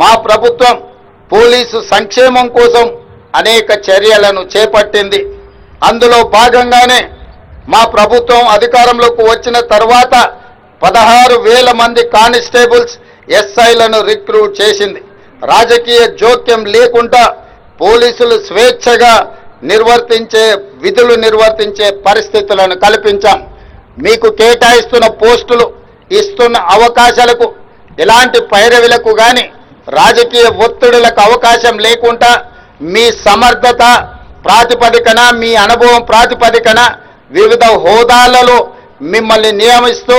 మా ప్రభుత్వం పోలీసు సంక్షేమం కోసం అనేక చర్యలను చేపట్టింది. అందులో భాగంగానే మా ప్రభుత్వం అధికారంలోకి వచ్చిన తర్వాత 16,000 మంది కానిస్టేబుల్స్ ఎస్ఐలను రిక్రూట్ చేసింది. రాజకీయ జోక్యం లేకుండా పోలీసులు స్వేచ్ఛగా విధులు నిర్వర్తించే పరిస్థితులను కల్పించాం. మీకు కేటాయిస్తున్న పోస్టులు, ఇస్తున్న అవకాశాలకు ఎలాంటి పైరవిలకు కానీ రాజకీయ ఒత్తిడులకు అవకాశం లేకుండా మీ సమర్థత ప్రాతిపదికన, మీ అనుభవం ప్రాతిపదికన వివిధ హోదాలలో మిమ్మల్ని నియమిస్తూ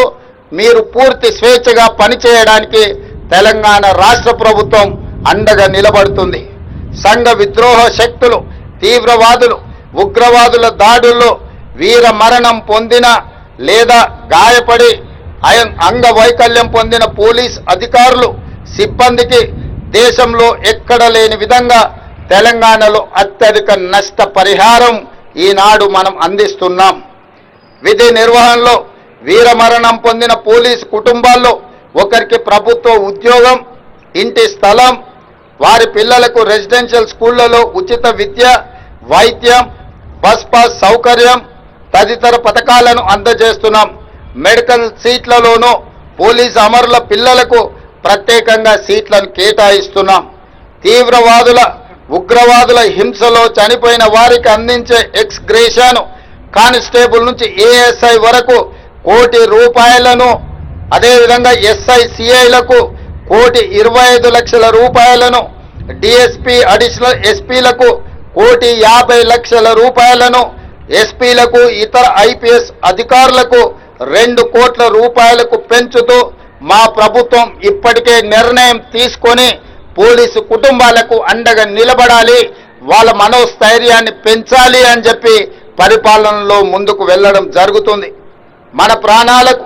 మీరు పూర్తి స్వేచ్ఛగా పనిచేయడానికి తెలంగాణ రాష్ట్ర ప్రభుత్వం అండగా నిలబడుతుంది. సంఘ విద్రోహ శక్తులు, తీవ్రవాదులు, ఉగ్రవాదుల దాడుల్లో వీర మరణం పొందిన లేదా గాయపడి అంగవైకల్యం పొందిన పోలీస్ అధికారులు, సిబ్బందికి దేశంలో ఎక్కడ లేని విధంగా తెలంగాణలో అత్యధిక నష్ట పరిహారం ఈనాడు మనం అందిస్తున్నాం. విధి నిర్వహణలో వీరమరణం పొందిన పోలీసు కుటుంబాల్లో ఒకరికి ప్రభుత్వ ఉద్యోగం, ఇంటి స్థలం, వారి పిల్లలకు రెసిడెన్షియల్ స్కూళ్లలో ఉచిత విద్య, వైద్యం, బస్ పాస్ సౌకర్యం తదితర పథకాలను అందజేస్తున్నాం. మెడికల్ సీట్లలోనూ పోలీసు అమరుల పిల్లలకు ప్రత్యేకంగా సీట్లను కేటాయిస్తున్నాం. తీవ్రవాదుల, ఉగ్రవాదుల హింసలో చనిపోయిన వారికి అందించే ఎక్స్ గ్రేషియాను కానిస్టేబుల్ నుంచి ఏఎస్ఐ వరకు ₹1,00,00,000, అదేవిధంగా ఎస్ఐ సిఐలకు ₹1,25,00,000, డిఎస్పీ అడిషనల్ ఎస్పీలకు ₹1,50,00,000, ఎస్పీలకు ఇతర ఐపీఎస్ అధికారులకు ₹2,00,00,000 పెంచుతూ మా ప్రభుత్వం ఇప్పటికే నిర్ణయం తీసుకొని పోలీసు కుటుంబాలకు అండగా నిలబడాలి, వాళ్ళ మనోస్థైర్యాన్ని పెంచాలి అని చెప్పి పరిపాలనలో ముందుకు వెళ్ళడం జరుగుతుంది. మన ప్రాణాలకు,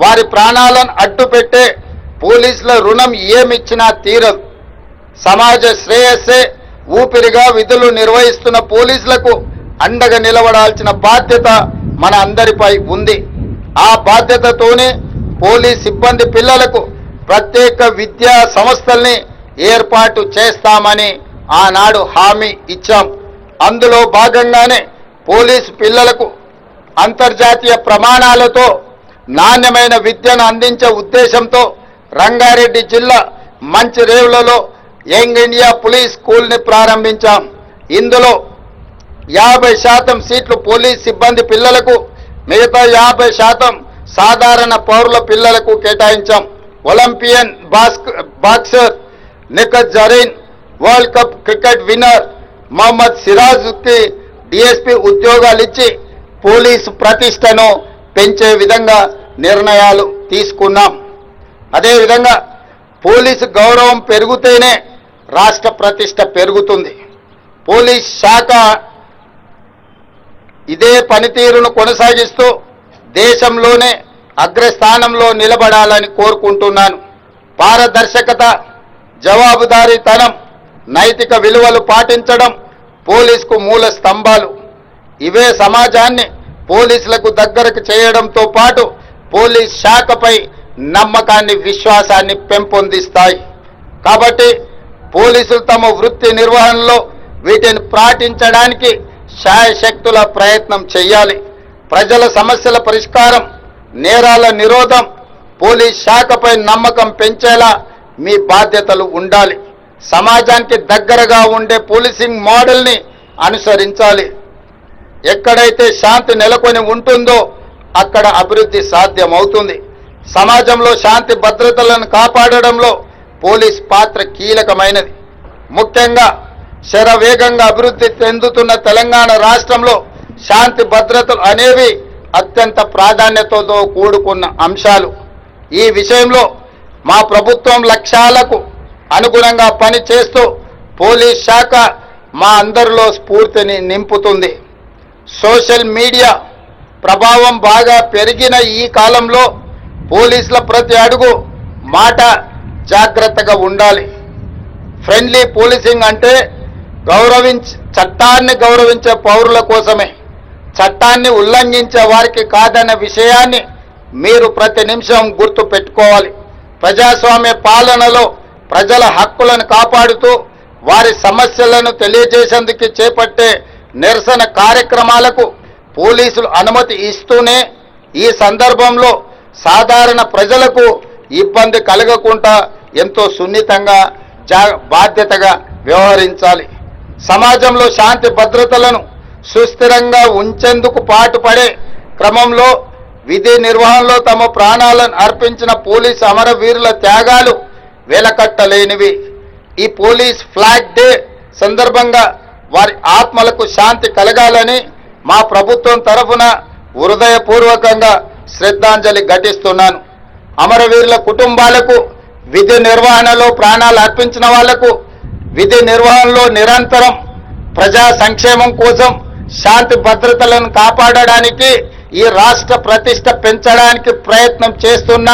వారి ప్రాణాలను అడ్డుపెట్టే పోలీసుల రుణం ఏమిచ్చినా తీరదు. సమాజ శ్రేయస్సే ఊపిరిగా విధులు నిర్వహిస్తున్న పోలీసులకు అండగా నిలబడాల్సిన బాధ్యత మన అందరిపై ఉంది. ఆ బాధ్యతతోనే పోలీస్ సిబ్బంది పిల్లలకు ప్రత్యేక విద్యా సంస్థల్ని ఏర్పాటు చేస్తామని ఆనాడు హామీ ఇచ్చాం. అందులో భాగంగానే పోలీసు పిల్లలకు అంతర్జాతీయ ప్రమాణాలతో నాణ్యమైన విద్యను అందించే ఉద్దేశంతో రంగారెడ్డి జిల్లా మంచిరేవులలో యంగ్ ఇండియా పోలీస్ స్కూల్ని ప్రారంభించాం. ఇందులో 50% సీట్లు పోలీస్ సిబ్బంది పిల్లలకు, మిగతా 50% సాధారణ పౌరుల పిల్లలకు కేటాయించాం. Olympian boxer Nikhat Zareen, world cup cricket winner Mohammed సిరాజ్కి డిఎస్పీ ఉద్యోగాలు ఇచ్చి పోలీసు ప్రతిష్టను పెంచే విధంగా నిర్ణయాలు తీసుకున్నాం. అదేవిధంగా పోలీసు గౌరవం పెరిగితేనే రాష్ట్ర ప్రతిష్ట పెరుగుతుంది. పోలీస్ శాఖ ఇదే పనితీరును కొనసాగిస్తూ దేశంలోనే అగ్రస్థానంలో నిలబడాలని కోరుకుంటున్నాను. పారదర్శకత, జవాబుదారీతనం, నైతిక విలువలు పాటించడం పోలీసుకు మూల స్తంభాలు. ఇవే సమాజాన్ని పోలీసులకు దగ్గరకు చేయడంతో పాటు పోలీస్ శాఖపై నమ్మకాన్ని, విశ్వాసాన్ని పెంపొందిస్తాయి. కాబట్టి పోలీసులు తమ వృత్తి నిర్వహణలో వీటిని పాటించడానికి శాయశక్తుల ప్రయత్నం చేయాలి. ప్రజల సమస్యల పరిష్కారం, నేరాల నిరోధం, పోలీస్ శాఖపై నమ్మకం పెంచేలా మీ బాధ్యతలు ఉండాలి. సమాజానికి దగ్గరగా ఉండే పోలీసింగ్ మోడల్ని అనుసరించాలి. ఎక్కడైతే శాంతి నెలకొని ఉంటుందో అక్కడ అభివృద్ధి సాధ్యమవుతుంది. సమాజంలో శాంతి భద్రతలను కాపాడడంలో పోలీస్ పాత్ర కీలకమైనది. ముఖ్యంగా శరవేగంగా అభివృద్ధి చెందుతున్న తెలంగాణ రాష్ట్రంలో శాంతి భద్రతలు అనేవి అత్యంత ప్రాధాన్యతతో కూడుకున్న అంశాలు. ఈ విషయంలో మా ప్రభుత్వం లక్ష్యాలకు అనుగుణంగా పనిచేస్తూ పోలీస్ శాఖ మా అందరిలో స్ఫూర్తిని నింపుతుంది. సోషల్ మీడియా ప్రభావం బాగా పెరిగిన ఈ కాలంలో పోలీసుల ప్రతి అడుగు, మాట జాగ్రత్తగా ఉండాలి. ఫ్రెండ్లీ పోలీసింగ్ అంటే చట్టాన్ని గౌరవించే పౌరుల కోసమే, చట్టాన్ని ఉల్లంఘించే వారికి కాదన్న విషయాన్ని మీరు ప్రతి నిమిషం గుర్తు పెట్టుకోవాలి. ప్రజాస్వామ్య పాలనలో ప్రజల హక్కులను కాపాడుతూ వారి సమస్యలను తెలియజేసేందుకు చేపట్టే నిరసన కార్యక్రమాలకు పోలీసులు అనుమతి ఇస్తూనే ఈ సందర్భంలో సాధారణ ప్రజలకు ఇబ్బంది కలగకుండా ఎంతో సున్నితంగా బాధ్యతగా వ్యవహరించాలి. సమాజంలో శాంతి భద్రతలను సుస్థిరంగా ఉంచేందుకు పాటుపడే క్రమంలో విధి నిర్వహణలో తమ ప్రాణాలను అర్పించిన పోలీసు అమరవీరుల త్యాగాలు వెలకట్టలేనివి. ఈ పోలీస్ ఫ్లాగ్ డే సందర్భంగా వారి ఆత్మలకు శాంతి కలగాలని మా ప్రభుత్వం తరఫున హృదయపూర్వకంగా శ్రద్ధాంజలి ఘటిస్తున్నాను. అమరవీరుల కుటుంబాలకు, విధి నిర్వహణలో ప్రాణాలు అర్పించిన వాళ్లకు, విధి నిర్వహణలో నిరంతరం ప్రజా సంక్షేమం కోసం శాంతి భద్రతలను కాపాడడానికి, ఈ రాష్ట్ర ప్రతిష్ట పెంచడానికి ప్రయత్నం చేస్తున్న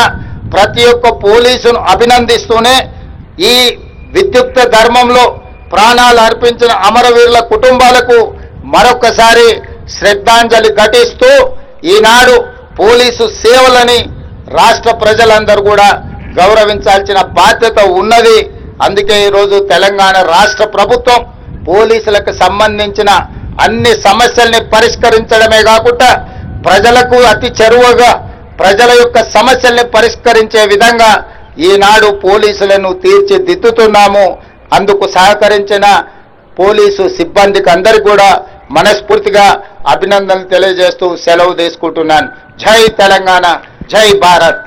ప్రతి ఒక్క పోలీసును అభినందిస్తూనే ఈ విద్యుక్త ధర్మంలో ప్రాణాలు అర్పించిన అమరవీరుల కుటుంబాలకు మరొకసారి శ్రద్ధాంజలి ఘటిస్తూ ఈనాడు పోలీసు సేవలని రాష్ట్ర ప్రజలందరూ కూడా గౌరవించాల్సిన బాధ్యత ఉన్నది. అందుకే ఈరోజు తెలంగాణ రాష్ట్ర ప్రభుత్వం పోలీసులకు సంబంధించిన అన్ని సమస్యల్ని పరిష్కరించడమే కాకుండా ప్రజలకు అతి చేరువగా ప్రజల యొక్క సమస్యల్ని పరిష్కరించే విధంగా ఈనాడు పోలీసులను తీర్చిదిద్దుతున్నాము. అందుకు సహకరించిన పోలీసు సిబ్బందికి అందరికీ కూడా మనస్ఫూర్తిగా అభినందనలు తెలియజేస్తూ సెలవు తీసుకుంటున్నాను. జై తెలంగాణ, జై భారత్.